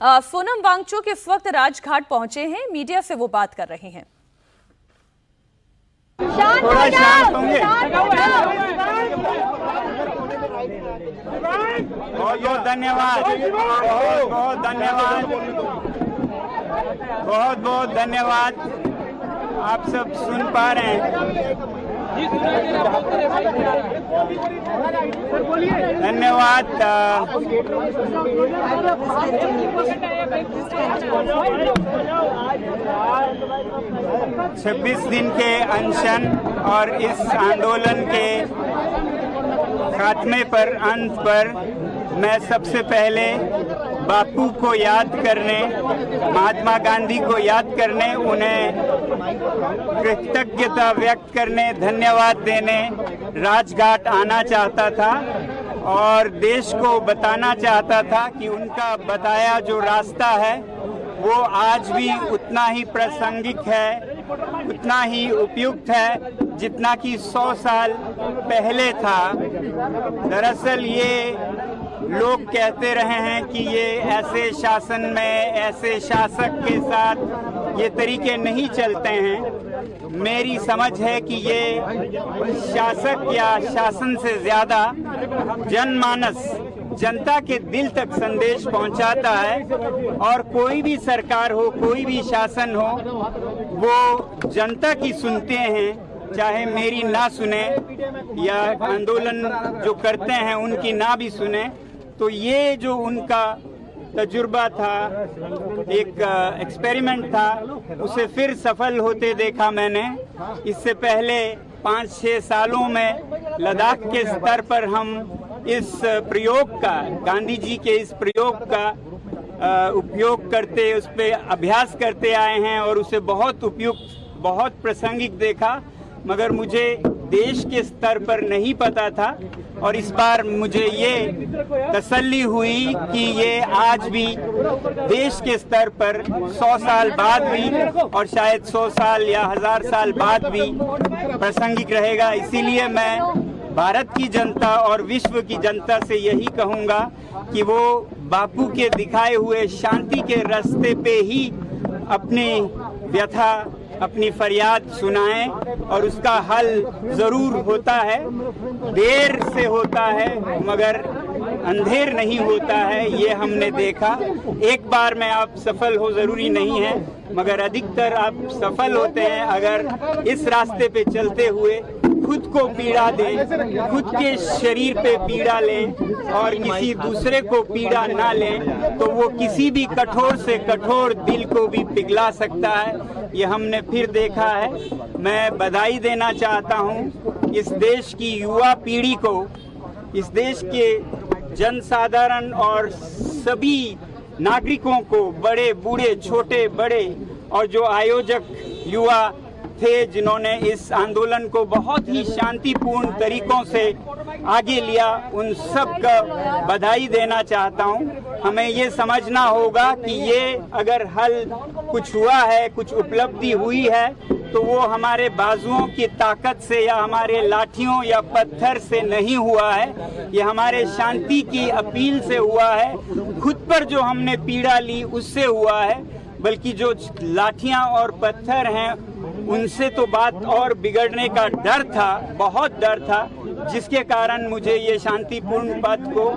सोनम वांगचुक इस वक्त राजघाट पहुंचे हैं, मीडिया से वो बात कर रहे हैं। थोड़ा शांत होंगे। बहुत बहुत धन्यवाद, बहुत बहुत धन्यवाद, बहुत बहुत धन्यवाद। आप सब सुन पा रहे हैं। धन्यवाद। 26 दिन के अनशन और इस आंदोलन के खात्मे पर, अंत पर मैं सबसे पहले बापू को याद करने, महात्मा गांधी को याद करने, उन्हें कृतज्ञता व्यक्त करने, धन्यवाद देने राजघाट आना चाहता था और देश को बताना चाहता था कि उनका बताया जो रास्ता है वो आज भी उतना ही प्रासंगिक है, उतना ही उपयुक्त है जितना कि 100 साल पहले था। दरअसल ये लोग कहते रहे हैं कि ये ऐसे शासन में, ऐसे शासक के साथ ये तरीके नहीं चलते हैं। मेरी समझ है कि ये शासक या शासन से ज्यादा जनमानस, जनता के दिल तक संदेश पहुंचाता है और कोई भी सरकार हो, कोई भी शासन हो, वो जनता की सुनते हैं, चाहे मेरी ना सुने या आंदोलन जो करते हैं उनकी ना भी सुने। तो ये जो उनका तजुर्बा था, एक एक्सपेरिमेंट था, उसे फिर सफल होते देखा मैंने। इससे पहले 5-6 सालों में लद्दाख के स्तर पर हम इस प्रयोग का, गांधी जी के इस प्रयोग का उपयोग करते, उस पर अभ्यास करते आए हैं और उसे बहुत उपयुक्त, बहुत प्रासंगिक देखा, मगर मुझे देश के स्तर पर नहीं पता था। और इस बार मुझे ये तसल्ली हुई कि ये आज भी देश के स्तर पर 100 साल बाद भी और शायद 100 साल या 1000 साल बाद भी प्रासंगिक रहेगा। इसीलिए मैं भारत की जनता और विश्व की जनता से यही कहूँगा कि वो बापू के दिखाए हुए शांति के रास्ते पे ही अपनी व्यथा, अपनी फरियाद सुनाएं और उसका हल जरूर होता है। देर से होता है मगर अंधेर नहीं होता है, ये हमने देखा। एक बार में आप सफल हो जरूरी नहीं है, मगर अधिकतर आप सफल होते हैं अगर इस रास्ते पे चलते हुए खुद को पीड़ा दें, खुद के शरीर पे पीड़ा लें और किसी दूसरे को पीड़ा ना लें, तो वो किसी भी कठोर से कठोर दिल को भी पिघला सकता है। ये हमने फिर देखा है। मैं बधाई देना चाहता हूँ इस देश की युवा पीढ़ी को, इस देश के जनसाधारण और सभी नागरिकों को, बड़े बूढ़े, छोटे बड़े, और जो आयोजक युवा थे जिन्होंने इस आंदोलन को बहुत ही शांतिपूर्ण तरीकों से आगे लिया, उन सब का बधाई देना चाहता हूं। हमें ये समझना होगा कि ये अगर हल कुछ हुआ है, कुछ उपलब्धि हुई है, तो वो हमारे बाजुओं की ताकत से या हमारे लाठियों या पत्थर से नहीं हुआ है, ये हमारे शांति की अपील से हुआ है। खुद पर जो हमने पीड़ा ली उससे हुआ है, बल्कि जो लाठियां और पत्थर हैं उनसे तो बात और बिगड़ने का डर था, बहुत डर था, जिसके कारण मुझे ये शांतिपूर्ण पथ को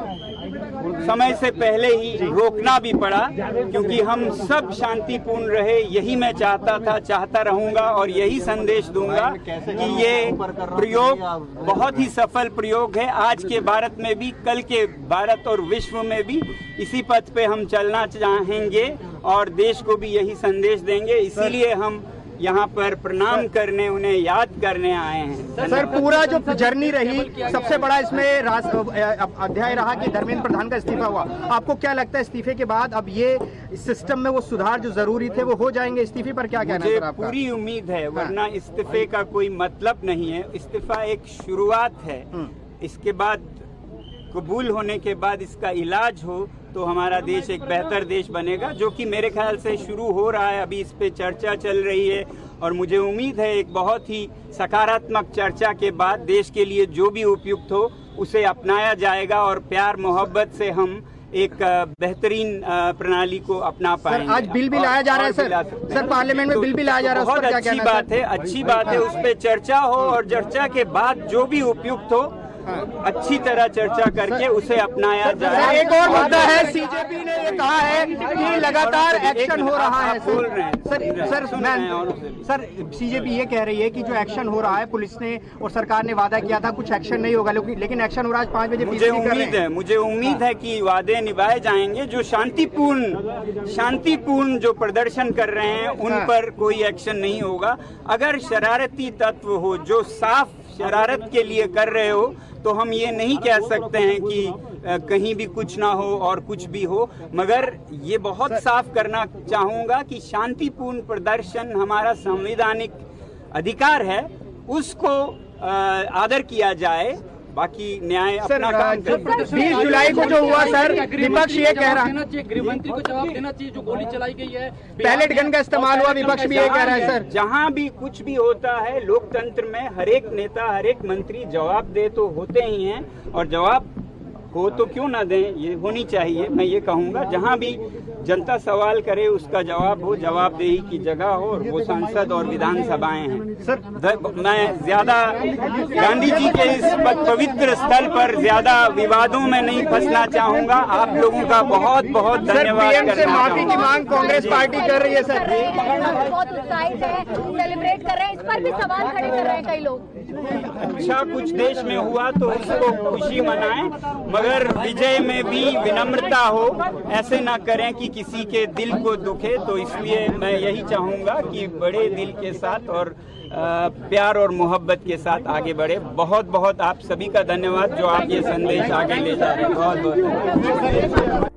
समय से पहले ही रोकना भी पड़ा, क्योंकि हम सब शांतिपूर्ण रहे। यही मैं चाहता था, चाहता रहूंगा और यही संदेश दूंगा कि ये प्रयोग बहुत ही सफल प्रयोग है। आज के भारत में भी, कल के भारत और विश्व में भी इसी पथ पे हम चलना चाहेंगे और देश को भी यही संदेश देंगे। इसीलिए हम यहाँ पर प्रणाम करने, उन्हें याद करने आए हैं। सर, पूरा जो जर्नी रही, सबसे बड़ा इसमें अध्याय रहा कि धर्मेंद्र प्रधान का इस्तीफा हुआ। आपको क्या लगता है इस्तीफे के बाद अब ये सिस्टम में वो सुधार जो जरूरी थे वो हो जाएंगे? इस्तीफे पर क्या कहना है? मुझे पूरी उम्मीद है, वरना इस्तीफे का कोई मतलब नहीं है। इस्तीफा एक शुरुआत है, इसके बाद कबूल होने के बाद इसका इलाज हो तो हमारा देश एक बेहतर देश बनेगा, जो कि मेरे ख्याल से शुरू हो रहा है। अभी इस पे चर्चा चल रही है और मुझे उम्मीद है एक बहुत ही सकारात्मक चर्चा के बाद देश के लिए जो भी उपयुक्त हो उसे अपनाया जाएगा और प्यार मोहब्बत से हम एक बेहतरीन प्रणाली को अपना पाएंगे। आज बिल भी लाया जा रहा है सर पार्लियामेंट में बिल भी लाया जा रहा है, बहुत अच्छी बात है, अच्छी बात है। उस पर चर्चा हो और चर्चा के बाद जो भी उपयुक्त हो अच्छी तरह चर्चा करके उसे अपनाया जाए। एक और मुद्दा है, सीजेपी ने ये कहा है कि लगातार एक्शन हो रहा है। बोल रहे हैं सर सीजेपी ये कह रही है कि जो एक्शन हो रहा है, पुलिस ने और सरकार ने वादा किया था कुछ एक्शन नहीं होगा, लेकिन एक्शन हो रहा है। 5 बजे मुझे उम्मीद है कि वादे निभाए जाएंगे। जो शांतिपूर्ण जो प्रदर्शन कर रहे हैं उन पर कोई एक्शन नहीं होगा। अगर शरारती तत्व हो जो साफ शरारत के लिए कर रहे हो तो हम ये नहीं कह सकते हैं कि कहीं भी कुछ ना हो और कुछ भी हो, मगर ये बहुत साफ करना चाहूँगा कि शांतिपूर्ण प्रदर्शन हमारा संवैधानिक अधिकार है, उसको आदर किया जाए। बाकी न्याय अपना काम करता है। 20 जुलाई को जो हुआ सर, विपक्ष ये कह रहा है, गृह मंत्री को जवाब देना चाहिए जो गोली चलाई गई है, पैलेट गन का इस्तेमाल हुआ, विपक्ष भी ये कह रहा है सर। जहां भी कुछ भी होता है लोकतंत्र में हर एक नेता हर एक मंत्री जवाब दे तो होते ही हैं, और जवाब हो तो क्यों ना दें, ये होनी चाहिए। मैं ये कहूँगा जहाँ भी जनता सवाल करे उसका जवाब हो, जवाबदेही की जगह हो, और वो संसद और विधानसभाएं हैं। सर मैं ज्यादा गांधी जी के इस पवित्र स्थल पर ज्यादा विवादों में नहीं फंसना चाहूँगा। आप लोगों का बहुत बहुत धन्यवाद करना माफी की मांग कांग्रेस पार्टी कर रही है सर। बहुत उत्साहित है, सेलिब्रेट कर रहे हैं, इस पर भी सवाल खड़े कर रहे हैं कई लोग। अच्छा कुछ देश में हुआ तो उसको खुशी मनाएं, मगर विजय में भी विनम्रता हो, ऐसे ना करें कि किसी के दिल को दुखे। तो इसलिए मैं यही चाहूँगा कि बड़े दिल के साथ और प्यार और मोहब्बत के साथ आगे बढ़े। बहुत बहुत आप सभी का धन्यवाद जो आप ये संदेश आगे ले जा रहे हैं। बहुत बहुत